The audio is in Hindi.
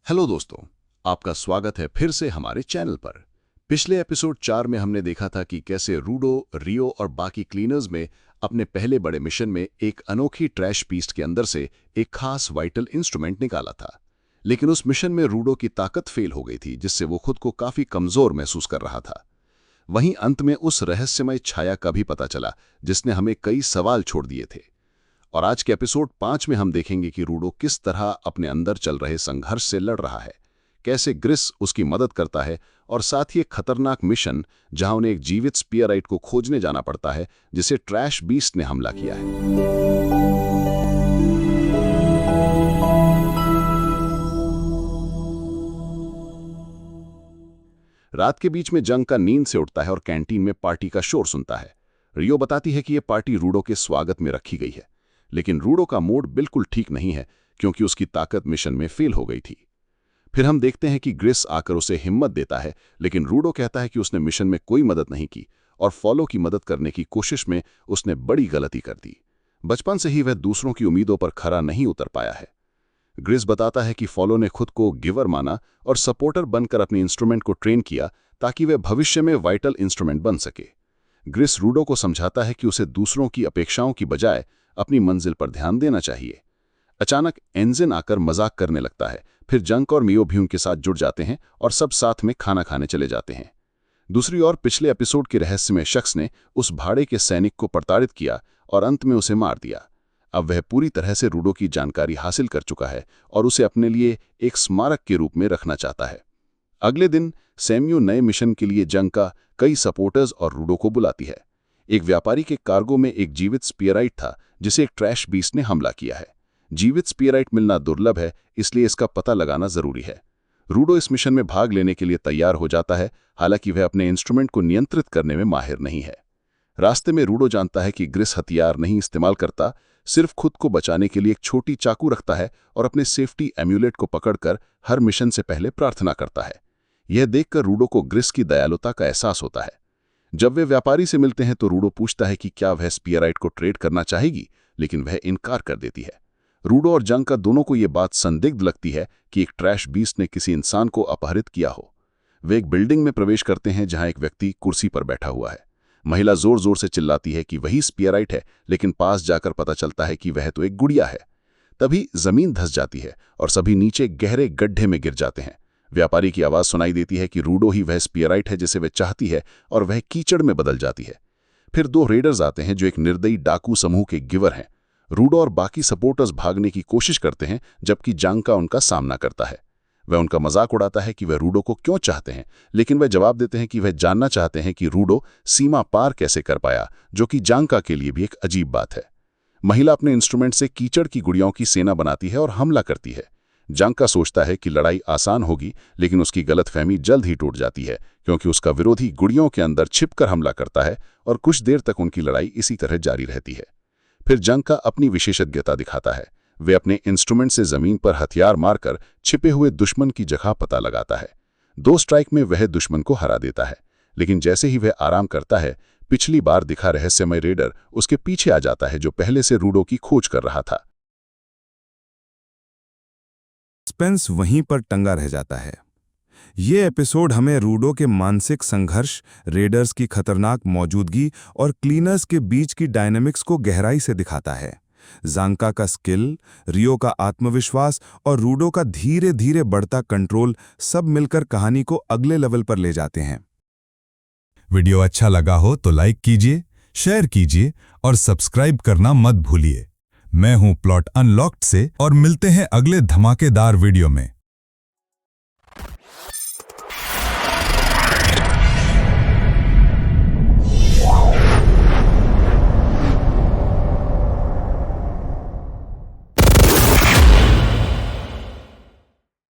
हेलो दोस्तों, आपका स्वागत है फिर से हमारे चैनल पर। पिछले एपिसोड 4 में हमने देखा था कि कैसे रूडो, रियो और बाकी क्लीनर्स में अपने पहले बड़े मिशन में एक अनोखी ट्रैश पीस्ट के अंदर से एक खास वाइटल इंस्ट्रूमेंट निकाला था। लेकिन उस मिशन में रूडो की ताकत फेल हो गई थी, जिससे वो खुद को काफी कमजोर महसूस कर रहा था। वहीं अंत में उस रहस्यमय छाया का भी पता चला, जिसने हमें कई सवाल छोड़ दिए थे। और आज के एपिसोड 5 में हम देखेंगे कि रूडो किस तरह अपने अंदर चल रहे संघर्ष से लड़ रहा है, कैसे ग्रिस उसकी मदद करता है, और साथ ही एक खतरनाक मिशन जहां उन्हें एक जीवित स्पीयराइट को खोजने जाना पड़ता है, जिसे ट्रैश बीस्ट ने हमला किया है। रात के बीच में जंग का नींद से उठता है और कैंटीन में पार्टी का शोर सुनता है। रियो बताती है कि यह पार्टी रूडो के स्वागत में रखी गई है, लेकिन रूडो का मूड बिल्कुल ठीक नहीं है क्योंकि उसकी ताकत मिशन में फेल हो गई थी। फिर हम देखते हैं कि ग्रिस आकर उसे हिम्मत देता है, लेकिन रूडो कहता है कि उसने मिशन में कोई मदद नहीं की और फॉलो की मदद करने की कोशिश में उसने बड़ी गलती कर दी। बचपन से ही वह दूसरों की उम्मीदों पर खरा नहीं उतर पाया है। ग्रिस बताता है कि फॉलो ने खुद को गिवर माना और सपोर्टर बनकर अपने इंस्ट्रूमेंट को ट्रेन किया ताकि वह भविष्य में वाइटल इंस्ट्रूमेंट बन सके। ग्रिस रूडो को समझाता है कि उसे दूसरों की अपेक्षाओं की बजाय अपनी मंजिल पर ध्यान देना चाहिए। अचानक एंजिन आकर मजाक करने लगता है। फिर जंक और मियो भी उनके साथ जुड़ जाते हैं और सब साथ में खाना खाने चले जाते हैं। दूसरी ओर पिछले एपिसोड के रहस्यमय शख्स ने उस भाड़े के सैनिक को प्रताड़ित किया और अंत में उसे मार दिया। अब वह पूरी तरह से रूडो की जानकारी हासिल कर चुका है और उसे अपने लिए एक स्मारक के रूप में रखना चाहता है। अगले दिन सैम्यू नए मिशन के लिए जंग का कई सपोर्टर्स और रूडो को बुलाती है। एक व्यापारी के कार्गो में एक जीवित स्पीयराइट था जिसे एक ट्रैश बीस्ट ने हमला किया है। जीवित स्पीयराइट मिलना दुर्लभ है, इसलिए इसका पता लगाना जरूरी है। रूडो इस मिशन में भाग लेने के लिए तैयार हो जाता है, हालांकि वह अपने इंस्ट्रूमेंट को नियंत्रित करने में माहिर नहीं है। रास्ते में रूडो जानता है कि ग्रिस हथियार नहीं इस्तेमाल करता, सिर्फ खुद को बचाने के लिए एक छोटी चाकू रखता है और अपने सेफ्टी एम्यूलेट को पकड़कर हर मिशन से पहले प्रार्थना करता है। यह देखकर रूडो को ग्रिस की दयालुता का एहसास होता है। जब वे व्यापारी से मिलते हैं तो रूडो पूछता है कि क्या वह स्पीयराइट को ट्रेड करना चाहेगी, लेकिन वह इनकार कर देती है। रूडो और जंग का दोनों को यह बात संदिग्ध लगती है कि एक ट्रैश बीस्ट ने किसी इंसान को अपहरित किया हो। वे एक बिल्डिंग में प्रवेश करते हैं जहां एक व्यक्ति कुर्सी पर बैठा हुआ है। महिला जोर जोर से चिल्लाती है कि वही स्पीयराइट है, लेकिन पास जाकर पता चलता है कि वह तो एक गुड़िया है। तभी जमीन धंस जाती है और सभी नीचे गहरे गड्ढे में गिर जाते हैं। व्यापारी की आवाज सुनाई देती है कि रूडो ही वह स्पीयराइट है जिसे वह चाहती है, और वह कीचड़ में बदल जाती है। फिर दो रेडर्स आते हैं जो एक निर्दयी डाकू समूह के गिवर हैं। रूडो और बाकी सपोर्टर्स भागने की कोशिश करते हैं, जबकि जांका उनका सामना करता है। वह उनका मजाक उड़ाता है कि वह रूडो को क्यों चाहते हैं, लेकिन वह जवाब देते हैं कि वह जानना चाहते हैं कि रूडो सीमा पार कैसे कर पाया, जो कि जांका के लिए भी एक अजीब बात है। महिला अपने इंस्ट्रूमेंट से कीचड़ की गुड़ियों की सेना बनाती है और हमला करती है। जांका सोचता है कि लड़ाई आसान होगी, लेकिन उसकी गलतफहमी जल्द ही टूट जाती है क्योंकि उसका विरोधी गुड़ियों के अंदर छिपकर हमला करता है और कुछ देर तक उनकी लड़ाई इसी तरह जारी रहती है। फिर जांका अपनी विशेषज्ञता दिखाता है। वे अपने इंस्ट्रूमेंट से जमीन पर हथियार मारकर छिपे हुए दुश्मन की जगह पता लगाता है। 2 स्ट्राइक में वह दुश्मन को हरा देता है, लेकिन जैसे ही वह आराम करता है, पिछली बार दिखा रहस्यमय रेडर उसके पीछे आ जाता है जो पहले से रूडो की खोज कर रहा था। सस्पेंस वहीं पर टंगा रह जाता है। ये एपिसोड हमें रूडो के मानसिक संघर्ष, रेडर्स की खतरनाक मौजूदगी और क्लीनर्स के बीच की डायनामिक्स को गहराई से दिखाता है। जांका का स्किल, रियो का आत्मविश्वास और रूडो का धीरे धीरे बढ़ता कंट्रोल सब मिलकर कहानी को अगले लेवल पर ले जाते हैं। वीडियो अच्छा लगा हो तो लाइक कीजिए, शेयर कीजिए और सब्सक्राइब करना मत भूलिए। मैं हूं प्लॉट अनलॉक्ड से और मिलते हैं अगले धमाकेदार वीडियो में।